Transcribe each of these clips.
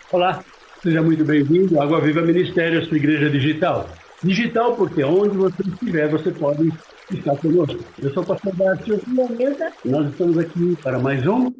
Olá, seja muito bem-vindo à Água Viva Ministério, a sua igreja digital. Digital porque onde você estiver, você pode estar conosco. Eu sou o pastor Márcio e nós estamos aqui para mais um.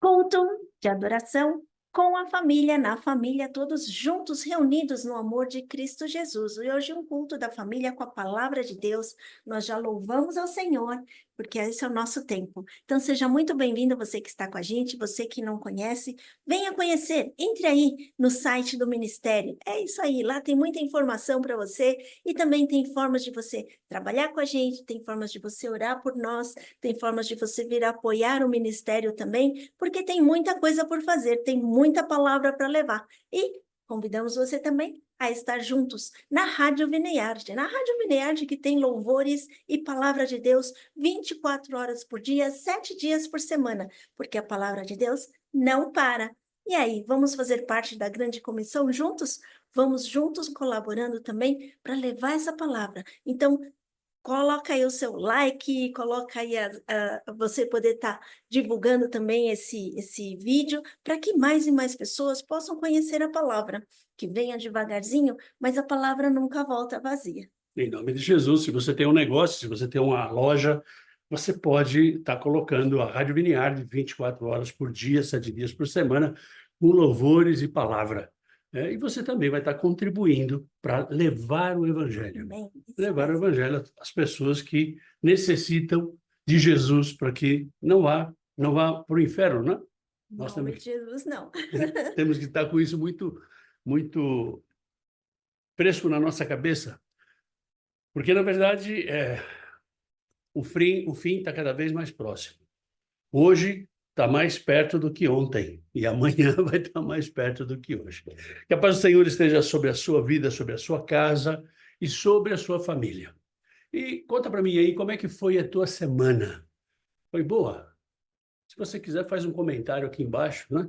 Culto de adoração com a família, na família, todos juntos, reunidos no amor de Cristo Jesus. E hoje um culto da família com a palavra de Deus. Nós já louvamos ao Senhor, porque esse é o nosso tempo. Então seja muito bem-vindo você que está com a gente, você que não conhece, venha conhecer. Entre aí no site do ministério. É isso aí, lá tem muita informação para você e também tem formas de você trabalhar com a gente, tem formas de você orar por nós, tem formas de você vir apoiar o ministério também, porque tem muita coisa por fazer, tem muita palavra para levar. E convidamos você também a estar juntos na Rádio Vineyard. Na Rádio Vineyard que tem louvores e palavra de Deus 24 horas por dia, 7 dias por semana, porque a palavra de Deus não para. E aí, vamos fazer parte da grande comissão juntos? Vamos juntos colaborando também para levar essa palavra. Então, coloca aí o seu like, coloca aí você poder estar divulgando também esse vídeo para que mais e mais pessoas possam conhecer a palavra, que venha devagarzinho, mas a palavra nunca volta vazia. Em nome de Jesus, se você tem um negócio, se você tem uma loja, você pode estar colocando a Rádio Vineyard 24 horas por dia, 7 dias por semana, com louvores e palavra. E você também vai estar contribuindo para levar o Evangelho. Amém? Isso Levar o mesmo. Evangelho às pessoas que necessitam de Jesus para que não vá para o inferno, né? Em Nós nome de Jesus, não. temos que estar com isso muito fresco na nossa cabeça, porque, na verdade, o fim está cada vez mais próximo. Hoje está mais perto do que ontem, e amanhã vai estar mais perto do que hoje. Que a paz do Senhor esteja sobre a sua vida, sobre a sua casa e sobre a sua família. E conta para mim aí, como é que foi a tua semana? Foi boa? Se você quiser, faz um comentário aqui embaixo, né?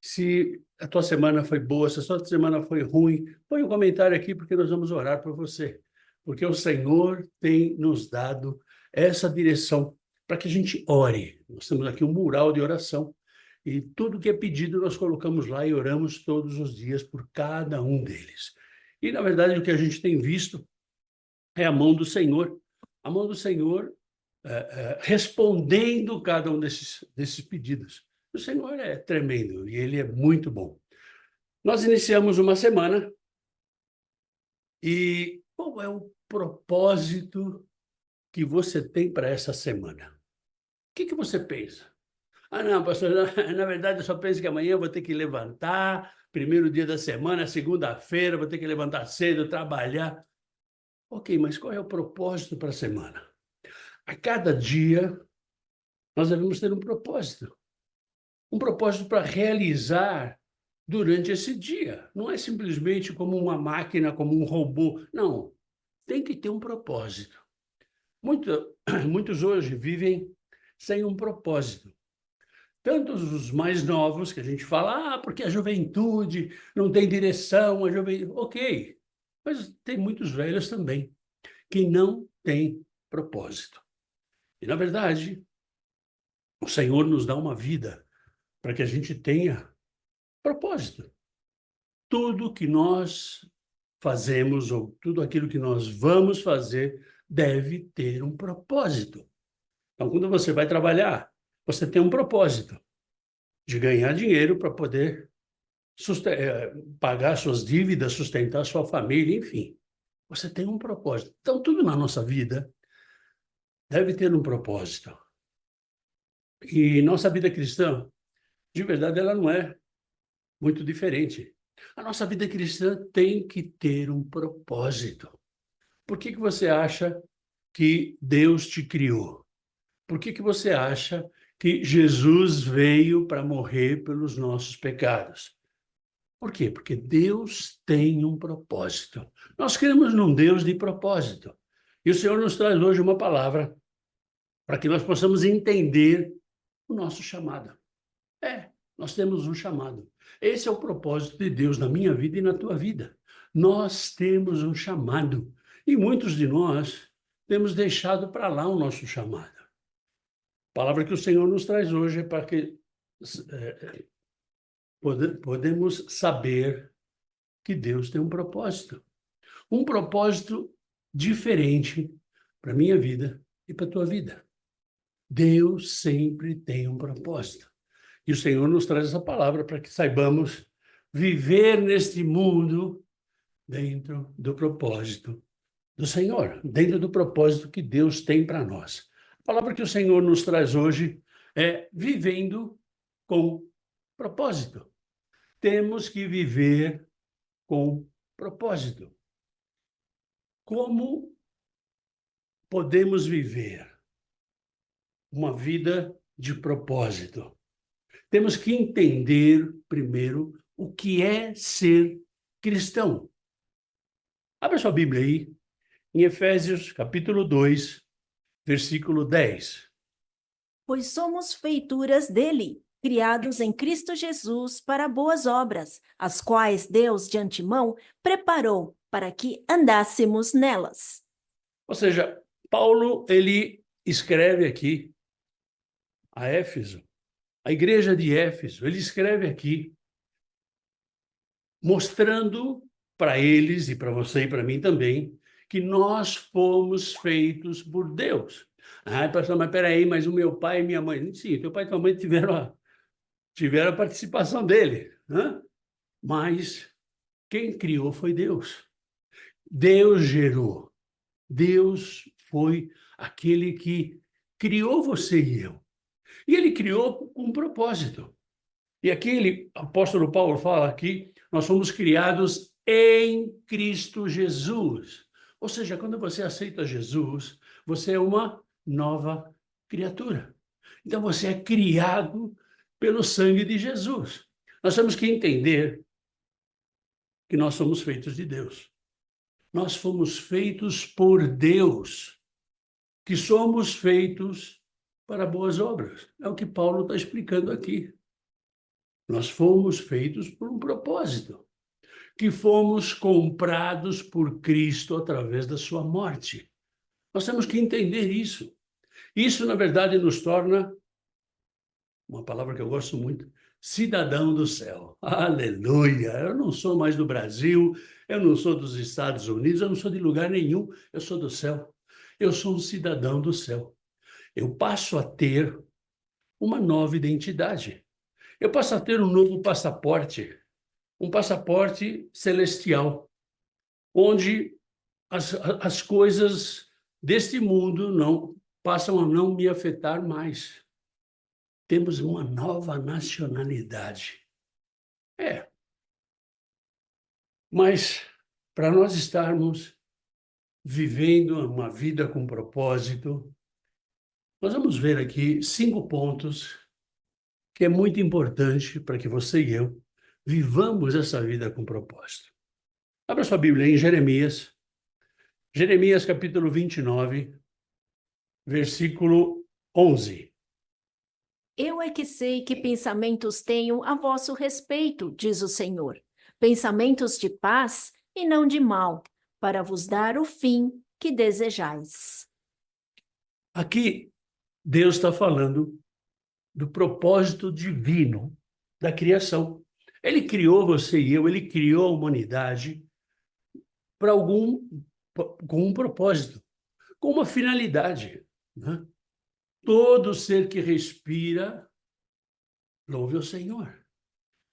Se a tua semana foi boa, se a sua semana foi ruim, põe um comentário aqui, porque nós vamos orar por você. Porque o Senhor tem nos dado essa direção para que a gente ore. Nós temos aqui um mural de oração e tudo que é pedido nós colocamos lá e oramos todos os dias por cada um deles. E, na verdade, o que a gente tem visto é a mão do Senhor respondendo cada um desses pedidos. O Senhor é tremendo e Ele é muito bom. Nós iniciamos uma semana e qual é o propósito que você tem para essa semana? O que você pensa? Ah, não, pastor, na verdade eu só penso que amanhã eu vou ter que levantar, primeiro dia da semana, segunda-feira, vou ter que levantar cedo, trabalhar. Ok, mas qual é o propósito para a semana? A cada dia nós devemos ter um propósito para realizar durante esse dia. Não é simplesmente como uma máquina, como um robô. Não, tem que ter um propósito. Muitos hoje vivem sem um propósito. Tantos os mais novos que a gente fala, porque a juventude não tem direção, a juventude. Ok, mas tem muitos velhos também que não têm propósito. E, na verdade, o Senhor nos dá uma vida para que a gente tenha propósito. Tudo que nós fazemos ou tudo aquilo que nós vamos fazer deve ter um propósito. Então, quando você vai trabalhar, você tem um propósito de ganhar dinheiro para poder pagar suas dívidas, sustentar sua família, enfim. Você tem um propósito. Então, tudo na nossa vida deve ter um propósito. E nossa vida cristã, de verdade, ela não é muito diferente. A nossa vida cristã tem que ter um propósito. Por que você acha que Deus te criou? Por que você acha que Jesus veio para morrer pelos nossos pecados? Por quê? Porque Deus tem um propósito. Nós cremos num Deus de propósito. E o Senhor nos traz hoje uma palavra para que nós possamos entender o nosso chamado. Nós temos um chamado. Esse é o propósito de Deus na minha vida e na tua vida. Nós temos um chamado. E muitos de nós temos deixado para lá o nosso chamado. A palavra que o Senhor nos traz hoje é para que podemos saber que Deus tem um propósito diferente para a minha vida e para a tua vida. Deus sempre tem um propósito. E o Senhor nos traz essa palavra para que saibamos viver neste mundo dentro do propósito do Senhor, dentro do propósito que Deus tem para nós. A palavra que o Senhor nos traz hoje é vivendo com propósito. Temos que viver com propósito. Como podemos viver uma vida de propósito? Temos que entender primeiro o que é ser cristão. Abra sua Bíblia aí, em Efésios, capítulo 2, versículo 10. Pois somos feituras dele, criados em Cristo Jesus para boas obras, as quais Deus de antemão preparou para que andássemos nelas. Ou seja, Paulo, ele escreve aqui a Éfeso, a igreja de Éfeso, ele escreve aqui, mostrando para eles e para você e para mim também, que nós fomos feitos por Deus. Ah, pastor, mas peraí, mas o meu pai e minha mãe... Sim, teu pai e tua mãe tiveram a participação dele, né? Mas quem criou foi Deus. Deus gerou. Deus foi aquele que criou você e eu. E ele criou com um propósito. E aqui o apóstolo Paulo fala que nós fomos criados em Cristo Jesus. Ou seja, quando você aceita Jesus, você é uma nova criatura. Então você é criado pelo sangue de Jesus. Nós temos que entender que nós somos feitos de Deus. Nós fomos feitos por Deus, que somos feitos para boas obras. É o que Paulo está explicando aqui. Nós fomos feitos por um propósito, que fomos comprados por Cristo através da sua morte. Nós temos que entender isso. Isso, na verdade, nos torna, uma palavra que eu gosto muito, cidadão do céu. Aleluia! Eu não sou mais do Brasil, eu não sou dos Estados Unidos, eu não sou de lugar nenhum, eu sou do céu. Eu sou um cidadão do céu. Eu passo a ter uma nova identidade. Eu passo a ter um novo passaporte, um passaporte celestial, onde as coisas deste mundo não passam a não me afetar mais. Temos uma nova nacionalidade. Mas para nós estarmos vivendo uma vida com propósito, nós vamos ver aqui 5 pontos que é muito importante para que você e eu vivamos essa vida com propósito. Abra sua Bíblia em Jeremias capítulo 29, versículo 11. Eu é que sei que pensamentos tenho a vosso respeito, diz o Senhor, pensamentos de paz e não de mal, para vos dar o fim que desejais. Aqui, Deus está falando do propósito divino da criação. Ele criou você e eu, ele criou a humanidade com um propósito, com uma finalidade, né? Todo ser que respira, louve o Senhor.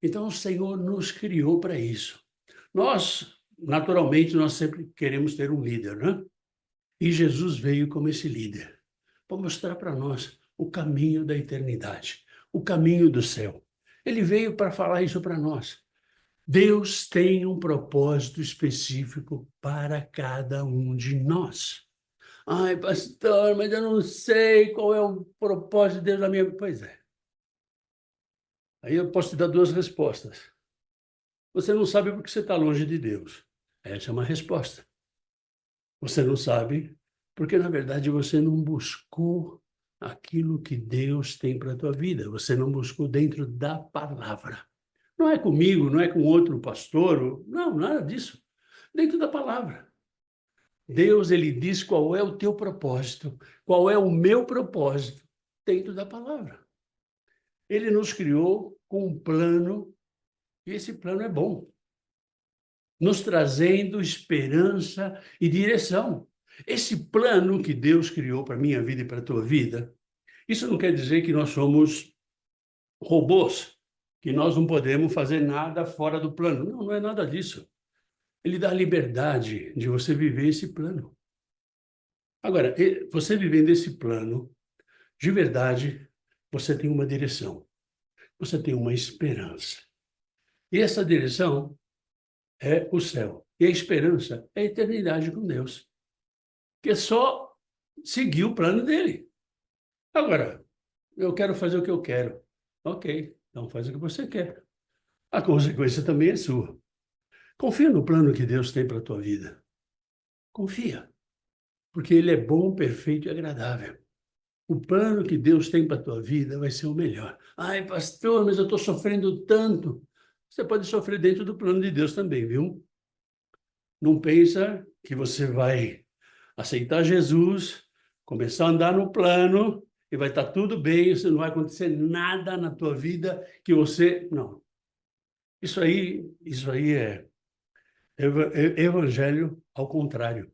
Então, o Senhor nos criou para isso. Naturalmente, nós sempre queremos ter um líder, né? E Jesus veio como esse líder, para mostrar para nós o caminho da eternidade, o caminho do céu. Ele veio para falar isso para nós. Deus tem um propósito específico para cada um de nós. Ai, pastor, mas eu não sei qual é o propósito de Deus na minha vida. Pois é. Aí eu posso te dar 2 respostas. Você não sabe porque você está longe de Deus. Essa é uma resposta. Você não sabe porque, na verdade, você não buscou aquilo que Deus tem para a tua vida. Você não buscou dentro da palavra. Não é comigo, não é com outro pastor, não, nada disso. Dentro da palavra. Deus, ele diz qual é o teu propósito, qual é o meu propósito dentro da palavra. Ele nos criou com um plano E esse plano é bom, nos trazendo esperança e direção. Esse plano que Deus criou para a minha vida e para a tua vida, isso não quer dizer que nós somos robôs, que nós não podemos fazer nada fora do plano. Não, não é nada disso. Ele dá liberdade de você viver esse plano. Agora, você vivendo esse plano, de verdade, você tem uma direção, você tem uma esperança. E essa direção é o céu. E a esperança é a eternidade com Deus, que é só seguir o plano dele. Agora, eu quero fazer o que eu quero. Ok, então faz o que você quer. A consequência também é sua. Confia no plano que Deus tem para a tua vida. Confia, porque ele é bom, perfeito e agradável. O plano que Deus tem para a tua vida vai ser o melhor. Ai, pastor, mas eu estou sofrendo tanto. Você pode sofrer dentro do plano de Deus também, viu? Não pensa que você vai aceitar Jesus, começar a andar no plano e vai estar tudo bem, isso não vai acontecer nada na tua vida que você... Não. Isso aí é evangelho ao contrário.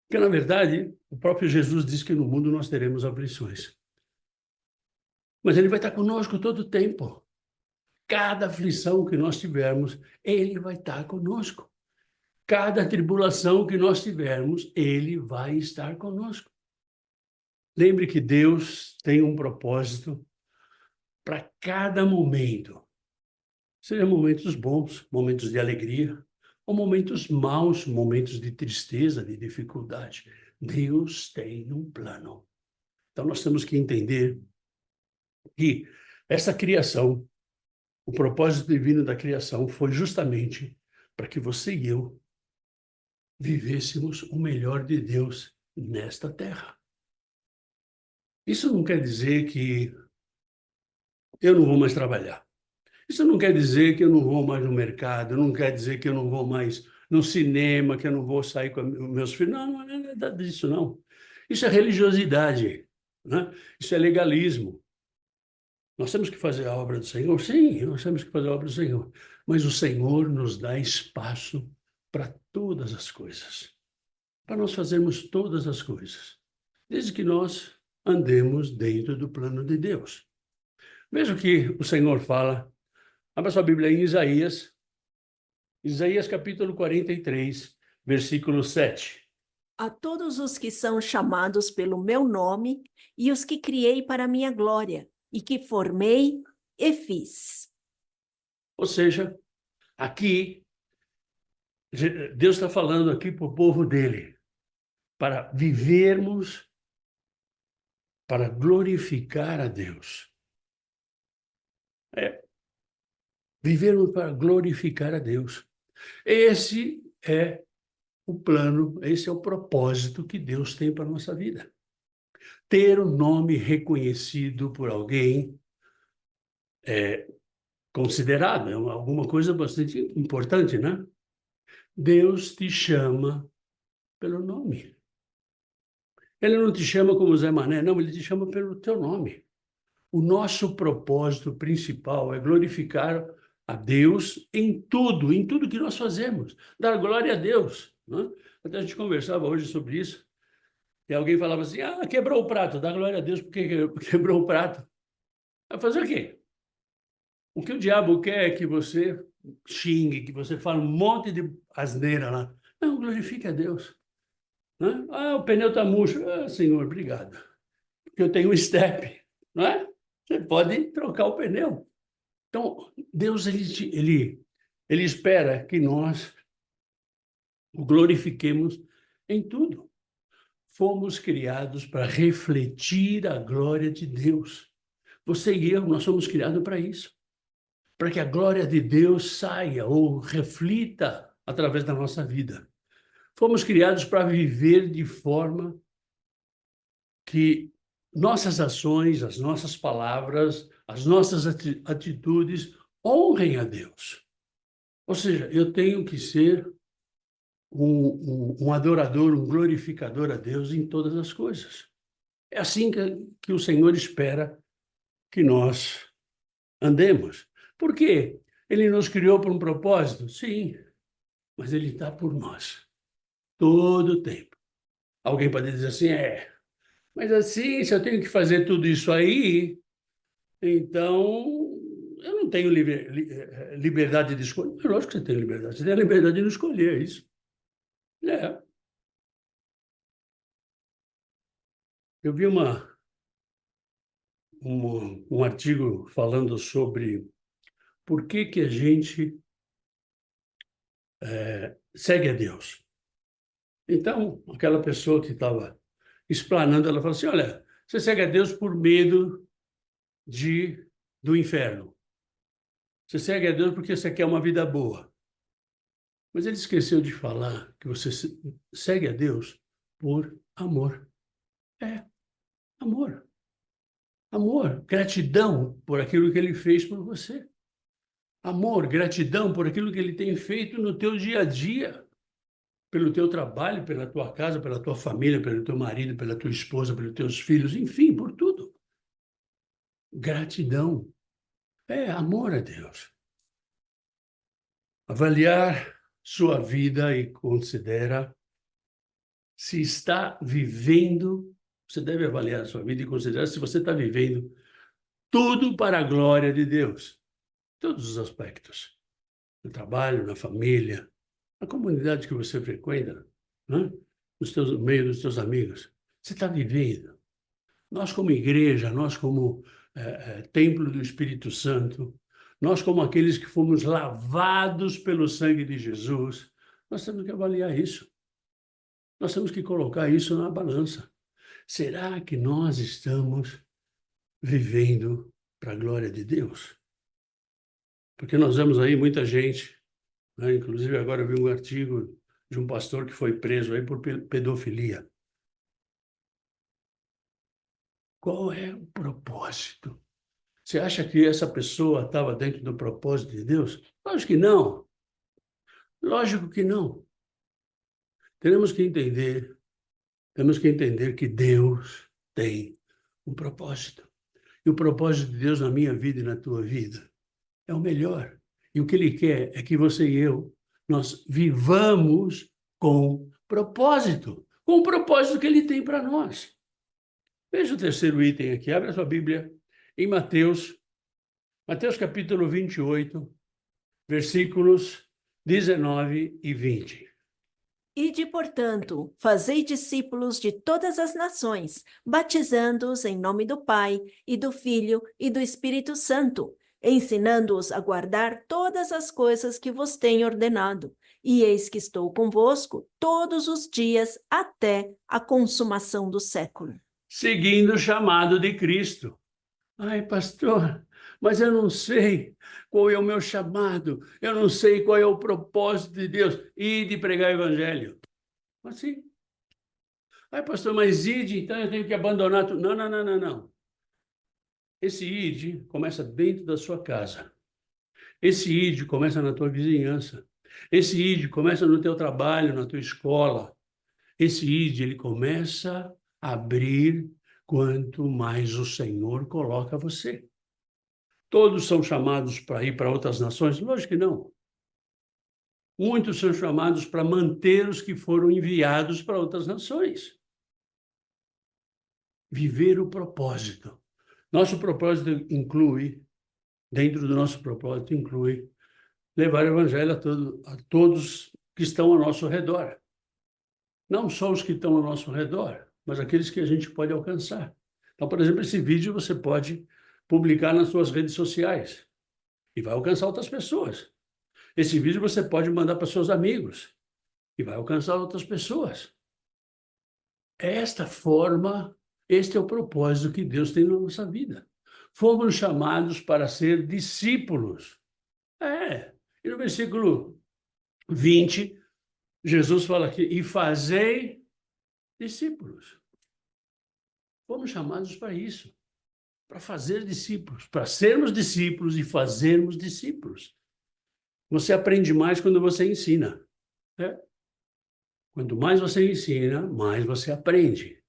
Porque, na verdade, o próprio Jesus diz que no mundo nós teremos aflições. Mas ele vai estar conosco todo o tempo. Cada aflição que nós tivermos, ele vai estar conosco. Cada tribulação que nós tivermos, ele vai estar conosco. Lembre que Deus tem um propósito para cada momento. Sejam momentos bons, momentos de alegria, ou momentos maus, momentos de tristeza, de dificuldade. Deus tem um plano. Então nós temos que entender que essa criação, o propósito divino da criação foi justamente para que você e eu vivêssemos o melhor de Deus nesta terra. Isso não quer dizer que eu não vou mais trabalhar. Isso não quer dizer que eu não vou mais no mercado, não quer dizer que eu não vou mais no cinema, que eu não vou sair com meus filhos. Não, não é nada disso, não. Isso é religiosidade, né? Isso é legalismo. Nós temos que fazer a obra do Senhor? Sim, nós temos que fazer a obra do Senhor. Mas o Senhor nos dá espaço para todas as coisas. Para nós fazermos todas as coisas. Desde que nós andemos dentro do plano de Deus. Veja o que o Senhor fala. Abra sua Bíblia em Isaías. Isaías capítulo 43, versículo 7. A todos os que são chamados pelo meu nome e os que criei para a minha glória e que formei e fiz. Ou seja, aqui, Deus está falando aqui para o povo dele, para vivermos, para glorificar a Deus. Vivermos para glorificar a Deus. Esse é o plano, esse é o propósito que Deus tem para a nossa vida. Ter o nome reconhecido por alguém é considerado, é alguma coisa bastante importante, né? Deus te chama pelo nome. Ele não te chama como Zé Mané, não, ele te chama pelo teu nome. O nosso propósito principal é glorificar a Deus em tudo que nós fazemos. Dar glória a Deus, né? Até a gente conversava hoje sobre isso. E alguém falava assim, quebrou o prato, dá glória a Deus porque quebrou o prato. Vai fazer o quê? O que o diabo quer é que você xingue, que você fale um monte de asneira lá. Não, glorifique a Deus. Né? O pneu está murcho. Senhor, obrigado. Porque eu tenho um step, não é? Você pode trocar o pneu. Então, Deus, ele espera que nós o glorifiquemos em tudo. Fomos criados para refletir a glória de Deus. Você e eu, nós somos criados para isso. Para que a glória de Deus saia ou reflita através da nossa vida. Fomos criados para viver de forma que nossas ações, as nossas palavras, as nossas atitudes honrem a Deus. Ou seja, eu tenho que ser um adorador, um glorificador a Deus em todas as coisas. É assim que o Senhor espera que nós andemos. Por quê? Ele nos criou por um propósito? Sim, mas ele está por nós, todo o tempo. Alguém pode dizer assim, mas assim, se eu tenho que fazer tudo isso aí, então eu não tenho liberdade de escolher. É lógico que você tem liberdade, você tem a liberdade de não escolher, é isso. É. Eu vi um artigo falando sobre por que que a gente segue a Deus. Então, aquela pessoa que estava explanando, ela falou assim, olha, você segue a Deus por medo do inferno. Você segue a Deus porque você quer uma vida boa. Mas ele esqueceu de falar que você segue a Deus por amor. É, amor. Amor, gratidão por aquilo que ele fez por você. Amor, gratidão por aquilo que ele tem feito no teu dia a dia, pelo teu trabalho, pela tua casa, pela tua família, pelo teu marido, pela tua esposa, pelos teus filhos, enfim, por tudo. Gratidão. É amor a Deus. Avaliar sua vida e considera se está vivendo, você deve avaliar a sua vida e considerar se você está vivendo tudo para a glória de Deus. Todos os aspectos. No trabalho, na família, na comunidade que você frequenta, né? No meio dos teus amigos. Você está vivendo. Nós como igreja, nós como templo do Espírito Santo, nós como aqueles que fomos lavados pelo sangue de Jesus, nós temos que avaliar isso. Nós temos que colocar isso na balança. Será que nós estamos vivendo para a glória de Deus? Porque nós vemos aí muita gente, né? Inclusive agora eu vi um artigo de um pastor que foi preso aí por pedofilia. Qual é o propósito? Você acha que essa pessoa estava dentro do propósito de Deus? Lógico que não. Lógico que não. Temos que entender que Deus tem um propósito. E o propósito de Deus na minha vida e na tua vida é o melhor. E o que Ele quer é que você e eu, nós vivamos com propósito. Com o propósito que Ele tem para nós. Veja o terceiro item aqui. Abre a sua Bíblia em Mateus capítulo 28, versículos 19 e 20. Ide, portanto, fazei discípulos de todas as nações, batizando-os em nome do Pai, e do Filho, e do Espírito Santo, ensinando-os a guardar todas as coisas que vos tenho ordenado. E eis que estou convosco todos os dias até a consumação do século. Seguindo o chamado de Cristo. Ai, pastor, mas eu não sei qual é o meu chamado, eu não sei qual é o propósito de Deus. Ide pregar o evangelho. Assim. Ai, pastor, mas ide, então eu tenho que abandonar tudo. Não, não, não, não, não. Esse ide começa dentro da sua casa. Esse ide começa na tua vizinhança. Esse ide começa no teu trabalho, na tua escola. Esse ide, ele começa a abrir quanto mais o Senhor coloca você. Todos são chamados para ir para outras nações? Lógico que não. Muitos são chamados para manter os que foram enviados para outras nações. Viver o propósito. Nosso propósito inclui, dentro do nosso propósito, inclui levar o evangelho a todos que estão ao nosso redor. Não só os que estão ao nosso redor, mas aqueles que a gente pode alcançar. Então, por exemplo, esse vídeo você pode publicar nas suas redes sociais e vai alcançar outras pessoas. Esse vídeo você pode mandar para seus amigos e vai alcançar outras pessoas. Esta forma, este é o propósito que Deus tem na nossa vida. Fomos chamados para ser discípulos. E no versículo 20, Jesus fala aqui, e fazei discípulos. Fomos chamados para isso, para fazer discípulos, para sermos discípulos e fazermos discípulos. Você aprende mais quando você ensina. Né? Quanto mais você ensina, mais você aprende.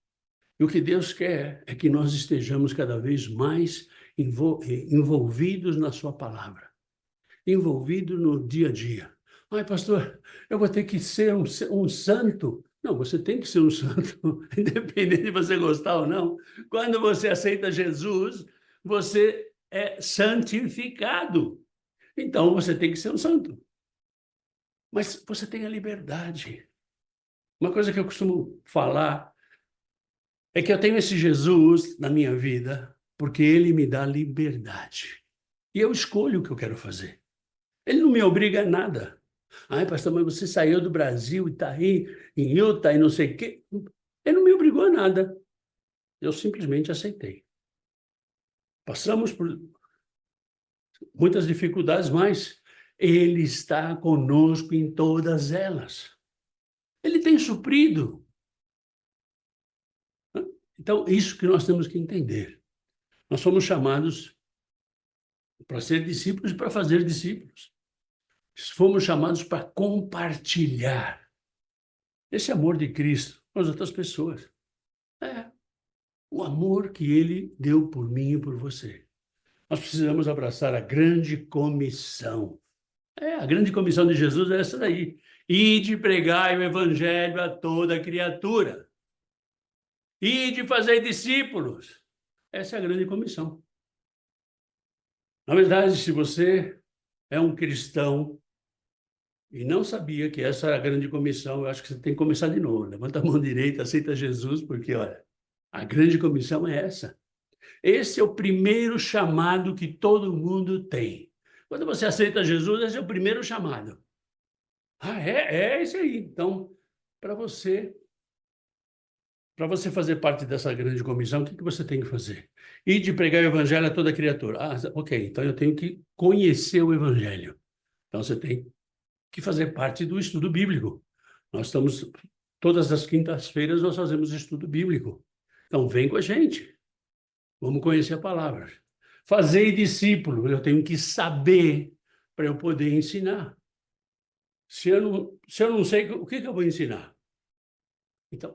E o que Deus quer é que nós estejamos cada vez mais envolvidos na sua palavra. envolvido no dia a dia. Ai, pastor, eu vou ter que ser um santo. Não, você tem que ser um santo, independente de você gostar ou não. Quando você aceita Jesus, você é santificado. Então, você tem que ser um santo. Mas você tem a liberdade. Uma coisa que eu costumo falar é que eu tenho esse Jesus na minha vida porque ele me dá liberdade. E eu escolho o que eu quero fazer. Ele não me obriga a nada. Ai, pastor, mas você saiu do Brasil e está aí em Utah e não sei o quê. Ele não me obrigou a nada. Eu simplesmente aceitei. Passamos por muitas dificuldades, mas ele está conosco em todas elas. Ele tem suprido. Então, isso que nós temos que entender. Nós somos chamados para ser discípulos e para fazer discípulos. Fomos chamados para compartilhar esse amor de Cristo com as outras pessoas. É o amor que ele deu por mim e por você. Nós precisamos abraçar a grande comissão. A grande comissão de Jesus é essa daí. Ide pregar o evangelho a toda criatura. Ide fazer discípulos. Essa é a grande comissão. Na verdade, se você é um cristão e não sabia que essa era a grande comissão, eu acho que você tem que começar de novo. Levanta a mão direita, aceita Jesus, porque, olha, a grande comissão é essa. Esse é o primeiro chamado que todo mundo tem. Quando você aceita Jesus, esse é o primeiro chamado. Ah, é esse aí. Então, para você fazer parte dessa grande comissão, o que você tem que fazer? Ir de pregar o evangelho a toda criatura. Ah, ok, então eu tenho que conhecer o evangelho. Então você tem que fazer parte do estudo bíblico. Nós estamos, todas as quintas-feiras nós fazemos estudo bíblico. Então vem com a gente. Vamos conhecer a palavra. Fazer discípulo, eu tenho que saber para eu poder ensinar. Se eu não sei, o que eu vou ensinar? Então,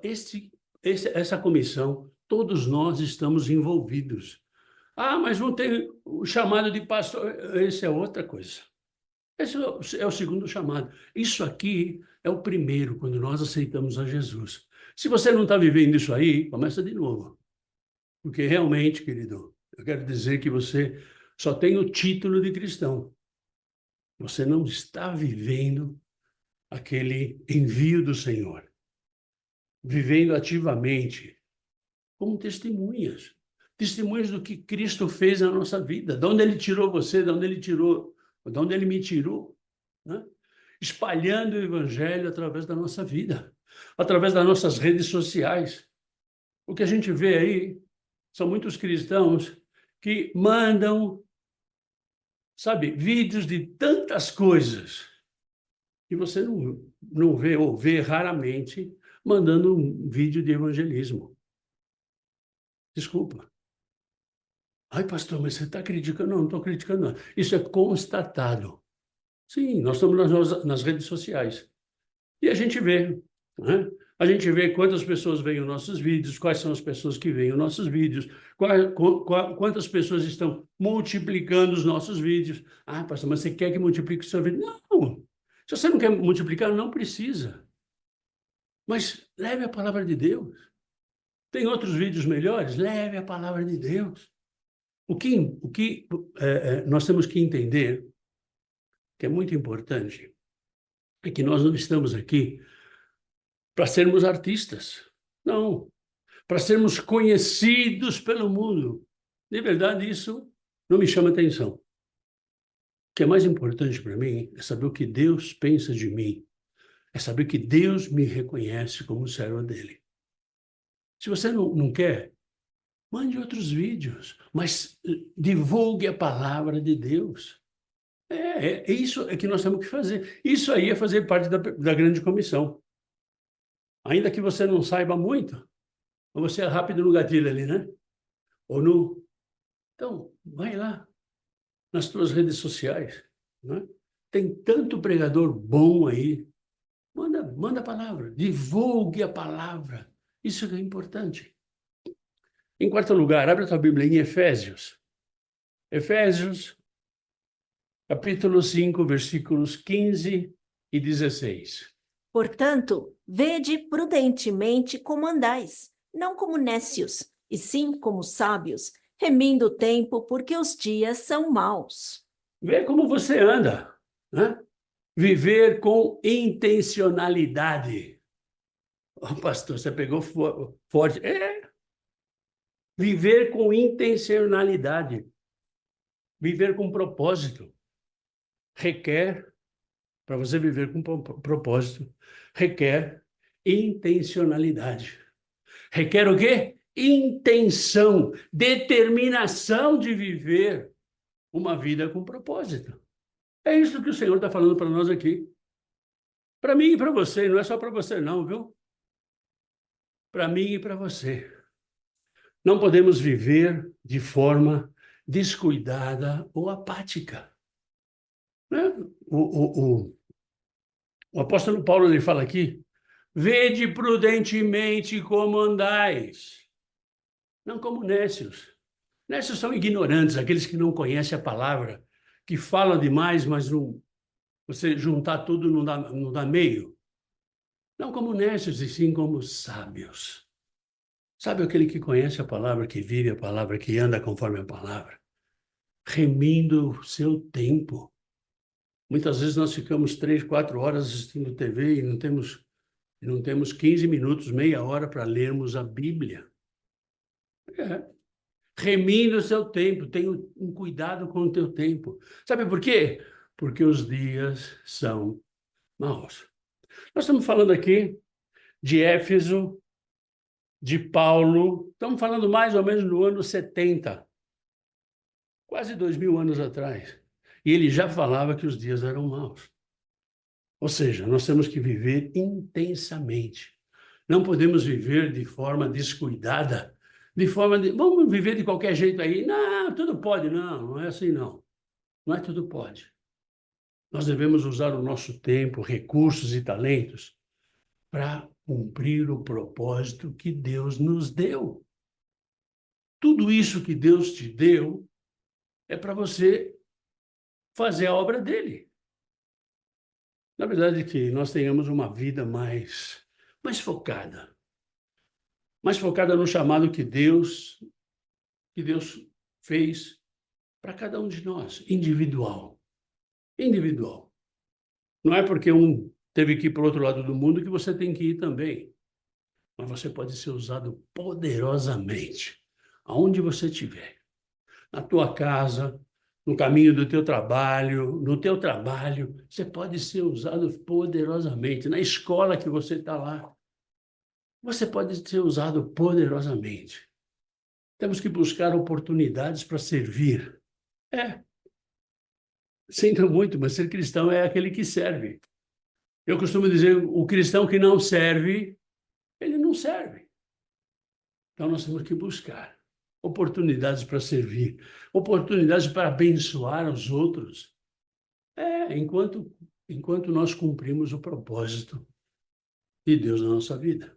essa comissão, todos nós estamos envolvidos. Ah, mas não tem o chamado de pastor. Essa é outra coisa. Esse é o segundo chamado. Isso aqui é o primeiro, quando nós aceitamos a Jesus. Se você não está vivendo isso aí, começa de novo. Porque realmente, querido, eu quero dizer que você só tem o título de cristão. Você não está vivendo aquele envio do Senhor. Vivendo ativamente, como testemunhas. Testemunhas do que Cristo fez na nossa vida. De onde Ele tirou você, de onde Ele me tirou. Né? Espalhando o Evangelho através da nossa vida. Através das nossas redes sociais. O que a gente vê aí são muitos cristãos que mandam, sabe, vídeos de tantas coisas que você não vê ou vê raramente mandando um vídeo de evangelismo. Desculpa. Ai, pastor, mas você está criticando? Não estou criticando, não. Isso é constatado. Sim, nós estamos nas redes sociais. E a gente vê, né? A gente vê quantas pessoas veem os nossos vídeos, quais são as pessoas que veem os nossos vídeos, quantas pessoas estão multiplicando os nossos vídeos. Ah, pastor, mas você quer que multiplique o seu vídeo? Não. Se você não quer multiplicar, não precisa. Mas leve a palavra de Deus. Tem outros vídeos melhores? Leve a palavra de Deus. O que nós temos que entender, que é muito importante, é que nós não estamos aqui para sermos artistas. Não. Para sermos conhecidos pelo mundo. De verdade, isso não me chama atenção. O que é mais importante para mim é saber o que Deus pensa de mim. É saber que Deus me reconhece como servo dele. Se você não quer, mande outros vídeos, mas divulgue a palavra de Deus. Isso é que nós temos que fazer. Isso aí é fazer parte da grande comissão. Ainda que você não saiba muito, você é rápido no gatilho ali, né? Ou no... Então, vai lá, nas tuas redes sociais, né? Tem tanto pregador bom aí. Manda a palavra, divulgue a palavra. Isso é importante. Em quarto lugar, abre a tua Bíblia em Efésios. Efésios, capítulo 5, versículos 15 e 16. Portanto, vede prudentemente como andais, não como nécios, e sim como sábios, remindo o tempo, porque os dias são maus. Vê como você anda, né? Viver com intencionalidade. Oh, pastor, você pegou forte. Viver com intencionalidade. Viver com propósito. Requer, para você viver com propósito, requer intencionalidade. Requer o quê? Intenção, determinação de viver uma vida com propósito. É isso que o Senhor está falando para nós aqui. Para mim e para você, não é só para você não, viu? Para mim e para você. Não podemos viver de forma descuidada ou apática. Né? O apóstolo Paulo ele fala aqui, vede prudentemente como andais, não como nécios. Nécios são ignorantes, aqueles que não conhecem a palavra, que falam demais, mas não, você juntar tudo não dá meio. Não como nécios, e sim como sábios. Sabe aquele que conhece a palavra, que vive a palavra, que anda conforme a palavra, remindo o seu tempo. Muitas vezes nós ficamos 3, 4 horas assistindo TV e não temos 15 minutos, meia hora para lermos a Bíblia. Remindo o seu tempo, tenha um cuidado com o teu tempo. Sabe por quê? Porque os dias são maus. Nós estamos falando aqui de Éfeso, de Paulo, estamos falando mais ou menos no ano 70, quase 2000 anos atrás. E ele já falava que os dias eram maus. Ou seja, nós temos que viver intensamente. Não podemos viver de forma descuidada, vamos viver de qualquer jeito aí. Não, tudo pode. Não, não é assim não. Não é tudo pode. Nós devemos usar o nosso tempo, recursos e talentos para cumprir o propósito que Deus nos deu. Tudo isso que Deus te deu é para você fazer a obra dele. Na verdade, que nós tenhamos uma vida mais focada no chamado que Deus fez para cada um de nós, individual. Individual. Não é porque um teve que ir para o outro lado do mundo que você tem que ir também. Mas você pode ser usado poderosamente, aonde você estiver. Na tua casa, no caminho do teu trabalho, no teu trabalho, você pode ser usado poderosamente. Na escola que você está lá, você pode ser usado poderosamente. Temos que buscar oportunidades para servir. Sinto muito, mas ser cristão é aquele que serve. Eu costumo dizer, o cristão que não serve, ele não serve. Então nós temos que buscar oportunidades para servir, oportunidades para abençoar os outros. Enquanto nós cumprimos o propósito de Deus na nossa vida.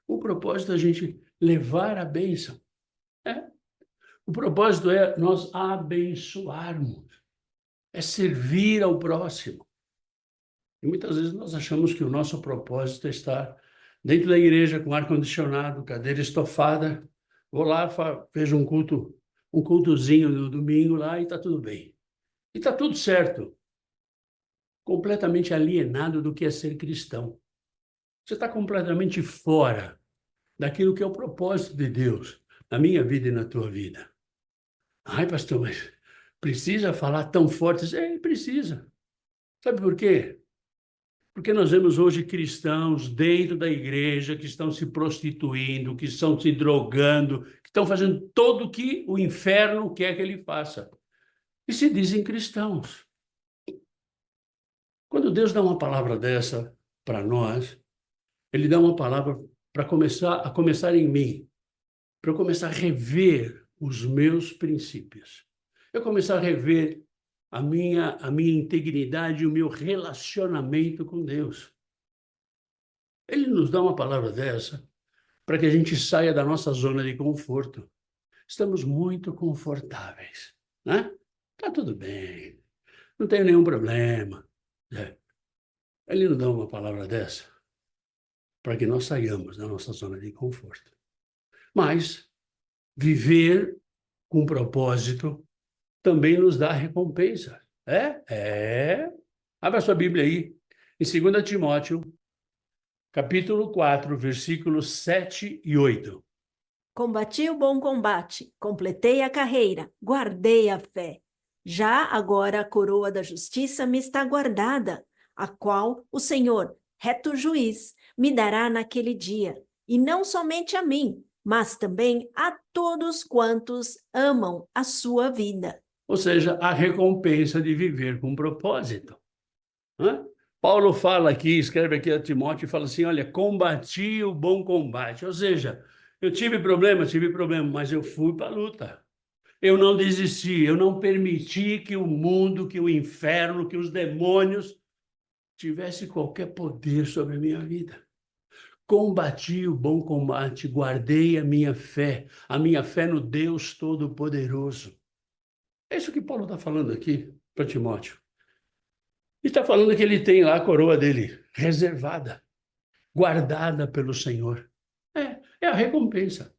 O propósito é a gente levar a bênção. O propósito é nós abençoarmos, é servir ao próximo. E muitas vezes nós achamos que o nosso propósito é estar dentro da igreja com ar-condicionado, cadeira estofada. Vou lá, vejo um cultozinho no domingo lá e está tudo bem. E está tudo certo. Completamente alienado do que é ser cristão. Você está completamente fora daquilo que é o propósito de Deus na minha vida e na tua vida. Ai, pastor, mas precisa falar tão forte? Precisa. Sabe por quê? Porque nós vemos hoje cristãos dentro da igreja que estão se prostituindo, que estão se drogando, que estão fazendo todo o que o inferno quer que ele faça. E se dizem cristãos. Quando Deus dá uma palavra dessa para nós, ele dá uma palavra para começar em mim, para eu começar a rever os meus princípios. Eu começar a rever a minha integridade e o meu relacionamento com Deus. Ele nos dá uma palavra dessa para que a gente saia da nossa zona de conforto. Estamos muito confortáveis, né? Tá tudo bem. não tenho nenhum problema. Ele não dá uma palavra dessa para que nós saiamos da nossa zona de conforto. Mas viver com propósito também nos dá recompensa. Abra sua Bíblia aí, em 2 Timóteo, capítulo 4, versículos 7 e 8. Combati o bom combate, completei a carreira, guardei a fé. Já agora a coroa da justiça me está guardada, a qual o Senhor, reto juiz, me dará naquele dia, e não somente a mim, mas também a todos quantos amam a sua vida. Ou seja, a recompensa de viver com propósito. Hã? Paulo fala aqui, escreve aqui a Timóteo e fala assim, olha, combati o bom combate. Ou seja, eu tive problema, mas eu fui para a luta. Eu não desisti, eu não permiti que o mundo, que o inferno, que os demônios tivesse qualquer poder sobre a minha vida. Combati o bom combate, guardei a minha fé no Deus Todo-Poderoso. É isso que Paulo está falando aqui para Timóteo. E está falando que ele tem lá a coroa dele, reservada, guardada pelo Senhor. É a recompensa.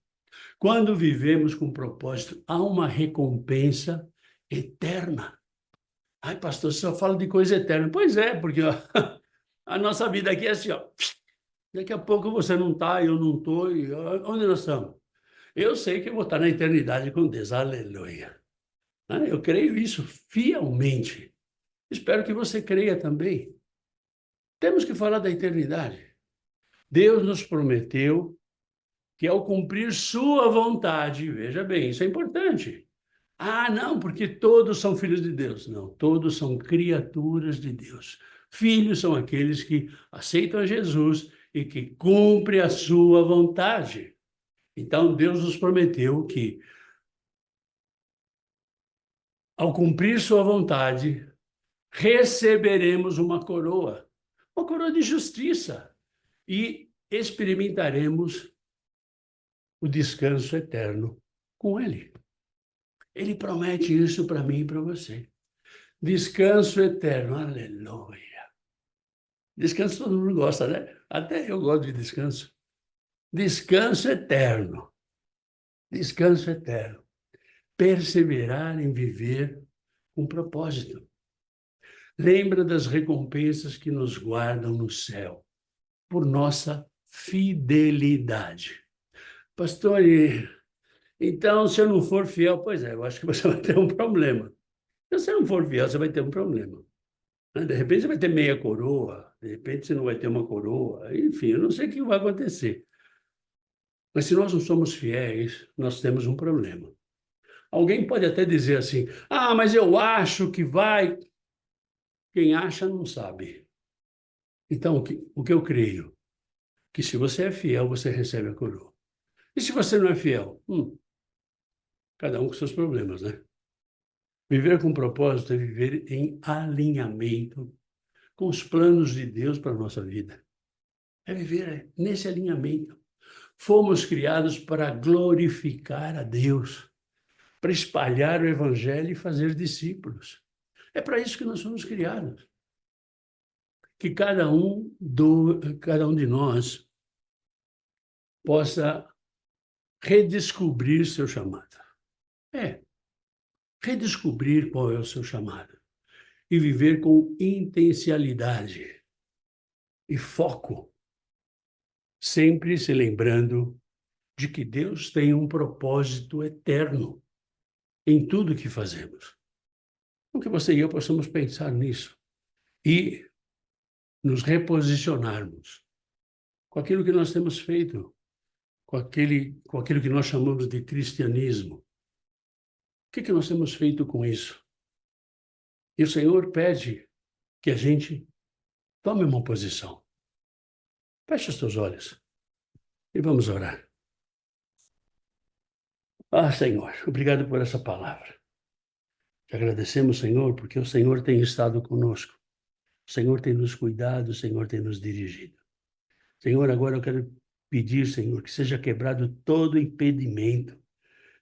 Quando vivemos com propósito, há uma recompensa eterna. Ai, pastor, você só fala de coisa eterna. Pois é, porque ó, a nossa vida aqui é assim, ó. Daqui a pouco você não está, eu não estou. Onde nós estamos? Eu sei que eu vou estar na eternidade com Deus. Aleluia. Eu creio isso fielmente. Espero que você creia também. Temos que falar da eternidade. Deus nos prometeu que ao cumprir sua vontade, veja bem, isso é importante. Ah, não, porque todos são filhos de Deus. Não, todos são criaturas de Deus. Filhos são aqueles que aceitam a Jesus e que cumprem a sua vontade. Então, Deus nos prometeu que, ao cumprir sua vontade, receberemos uma coroa de justiça, e experimentaremos o descanso eterno com Ele. Ele promete isso para mim e para você. Descanso eterno, aleluia. Descanso todo mundo gosta, né? Até eu gosto de descanso. Descanso eterno. Descanso eterno. Perseverar em viver com propósito. Lembra das recompensas que nos guardam no céu, por nossa fidelidade. Pastor, então, se eu não for fiel, pois é, eu acho que você vai ter um problema. Se você não for fiel, você vai ter um problema. De repente, você vai ter meia coroa, de repente, você não vai ter uma coroa. Enfim, eu não sei o que vai acontecer. Mas se nós não somos fiéis, nós temos um problema. Alguém pode até dizer assim, ah, mas eu acho que vai. Quem acha não sabe. Então, o que eu creio? Que se você é fiel, você recebe a coroa. E se você não é fiel? Cada um com seus problemas, né? Viver com propósito é viver em alinhamento com os planos de Deus para a nossa vida. É viver nesse alinhamento. Fomos criados para glorificar a Deus, para espalhar o Evangelho e fazer discípulos. É para isso que nós somos criados. Que cada um de nós possa redescobrir seu chamado. Redescobrir qual é o seu chamado. E viver com intencionalidade e foco, sempre se lembrando de que Deus tem um propósito eterno em tudo que fazemos. Então, que você e eu possamos pensar nisso e nos reposicionarmos com aquilo que nós temos feito, com aquilo que nós chamamos de cristianismo. O que nós temos feito com isso? E o Senhor pede que a gente tome uma posição. Feche os teus olhos e vamos orar. Ah, Senhor, obrigado por essa palavra. Te agradecemos, Senhor, porque o Senhor tem estado conosco. O Senhor tem nos cuidado, o Senhor tem nos dirigido. Senhor, agora eu quero pedir, Senhor, que seja quebrado todo impedimento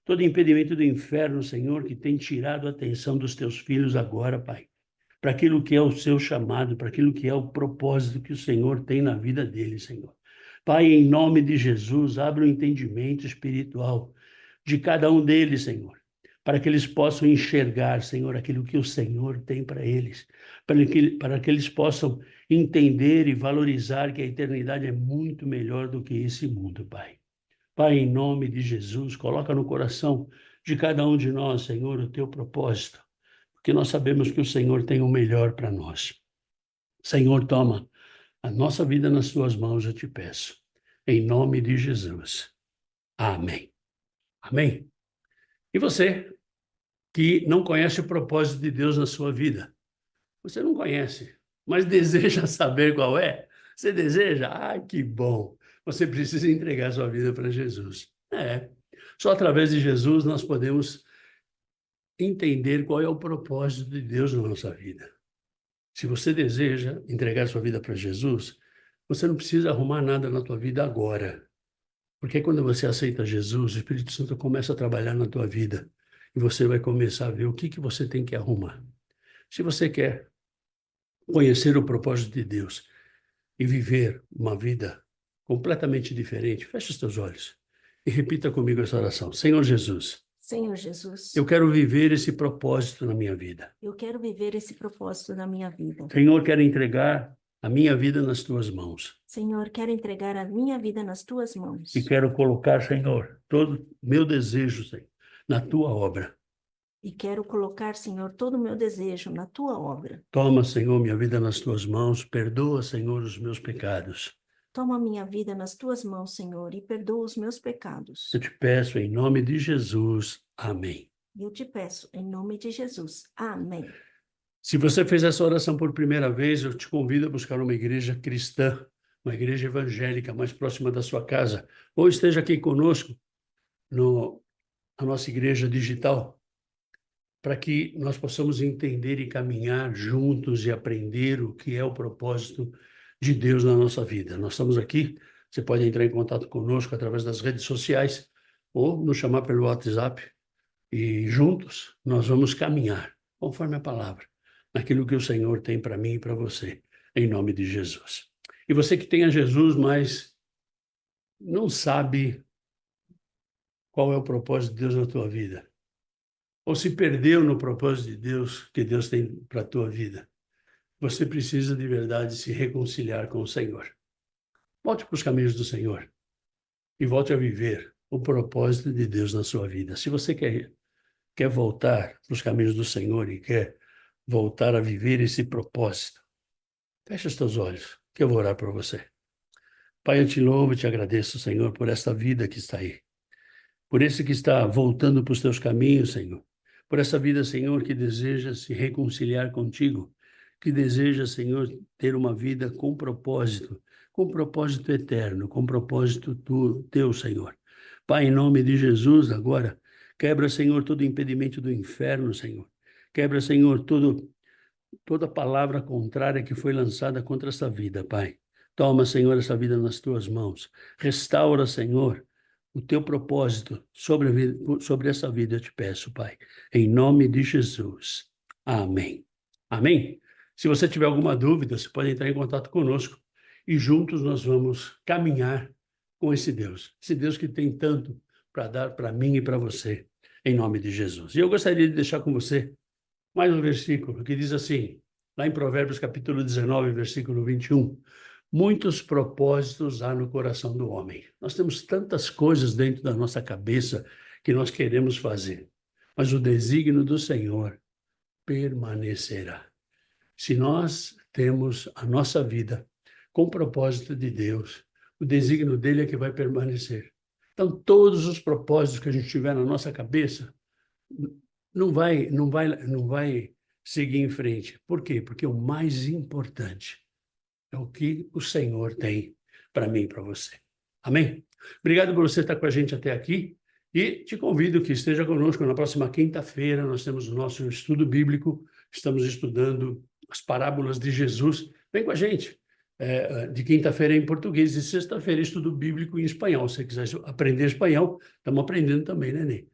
do inferno, Senhor, que tem tirado a atenção dos teus filhos agora, Pai. para aquilo que é o seu chamado, para aquilo que é o propósito que o Senhor tem na vida dele, Senhor. Pai, em nome de Jesus, abre o entendimento espiritual de cada um deles, Senhor, para que eles possam enxergar, Senhor, aquilo que o Senhor tem para eles, para que eles possam entender e valorizar que a eternidade é muito melhor do que esse mundo, Pai. Pai, em nome de Jesus, coloca no coração de cada um de nós, Senhor, o teu propósito, porque nós sabemos que o Senhor tem o melhor para nós. Senhor, toma a nossa vida nas tuas mãos, eu te peço, em nome de Jesus. Amém. Amém. E você que não conhece o propósito de Deus na sua vida, você não conhece, mas deseja saber qual é? Você deseja? Ai, que bom! Você precisa entregar sua vida para Jesus. Só através de Jesus nós podemos entender qual é o propósito de Deus na nossa vida. Se você deseja entregar sua vida para Jesus, você não precisa arrumar nada na tua vida agora. Porque quando você aceita Jesus, o Espírito Santo começa a trabalhar na tua vida e você vai começar a ver o que você tem que arrumar. Se você quer conhecer o propósito de Deus e viver uma vida completamente diferente, feche os teus olhos e repita comigo essa oração. Senhor Jesus, Senhor Jesus, eu quero viver esse propósito na minha vida. eu quero viver esse propósito na minha vida. Senhor, quero entregar a minha vida nas tuas mãos. Senhor, quero entregar a minha vida nas tuas mãos. E quero colocar, Senhor, todo meu desejo, Senhor, na tua obra. E quero colocar, Senhor, todo o meu desejo na tua obra. Toma, Senhor, minha vida nas tuas mãos. Perdoa, Senhor, os meus pecados. Toma a minha vida nas tuas mãos, Senhor, e perdoa os meus pecados. Eu te peço em nome de Jesus. Amém. Eu te peço em nome de Jesus. Amém. Se você fez essa oração por primeira vez, eu te convido a buscar uma igreja cristã, uma igreja evangélica mais próxima da sua casa, ou esteja aqui conosco na nossa igreja digital, para que nós possamos entender e caminhar juntos e aprender o que é o propósito de Deus na nossa vida. Nós estamos aqui, você pode entrar em contato conosco através das redes sociais ou nos chamar pelo WhatsApp e juntos nós vamos caminhar, conforme a palavra, naquilo que o Senhor tem para mim e para você, em nome de Jesus. E você que tem a Jesus, mas não sabe qual é o propósito de Deus na tua vida, ou se perdeu no propósito de Deus que Deus tem para a tua vida, você precisa de verdade se reconciliar com o Senhor. Volte para os caminhos do Senhor e volte a viver o propósito de Deus na sua vida. Se você quer voltar para os caminhos do Senhor e quer voltar a viver esse propósito, feche os teus olhos, que eu vou orar por você. Pai, eu te louvo e te agradeço, Senhor, por esta vida que está aí, por esse que está voltando para os teus caminhos, Senhor, por essa vida, Senhor, que deseja se reconciliar contigo, que deseja, Senhor, ter uma vida com propósito eterno, com propósito teu, Senhor. Pai, em nome de Jesus, agora, quebra, Senhor, todo impedimento do inferno, Senhor. Quebra, Senhor, toda palavra contrária que foi lançada contra essa vida, Pai. Toma, Senhor, essa vida nas tuas mãos. Restaura, Senhor, o teu propósito sobre essa vida, eu te peço, Pai. Em nome de Jesus. Amém. Amém? Se você tiver alguma dúvida, você pode entrar em contato conosco e juntos nós vamos caminhar com esse Deus que tem tanto para dar para mim e para você, em nome de Jesus. E eu gostaria de deixar com você mais um versículo que diz assim, lá em Provérbios capítulo 19, versículo 21, muitos propósitos há no coração do homem. Nós temos tantas coisas dentro da nossa cabeça que nós queremos fazer, mas o desígnio do Senhor permanecerá. Se nós temos a nossa vida com o propósito de Deus, o desígnio dele é que vai permanecer. Então, todos os propósitos que a gente tiver na nossa cabeça não vai seguir em frente. Por quê? Porque o mais importante é o que o Senhor tem para mim e para você. Amém? Obrigado por você estar com a gente até aqui e te convido que esteja conosco na próxima quinta-feira. Nós temos o nosso estudo bíblico, estamos estudando as parábolas de Jesus. Vem com a gente. De quinta-feira em português e sexta-feira estudo bíblico em espanhol. Se você quiser aprender espanhol, estamos aprendendo também, né, Ney?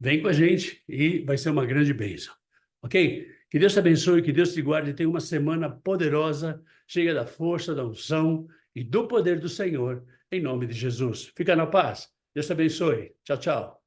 Vem com a gente e vai ser uma grande bênção. Ok? Que Deus te abençoe, que Deus te guarde. Tenha uma semana poderosa, cheia da força, da unção e do poder do Senhor, em nome de Jesus. Fica na paz. Deus te abençoe. Tchau, tchau.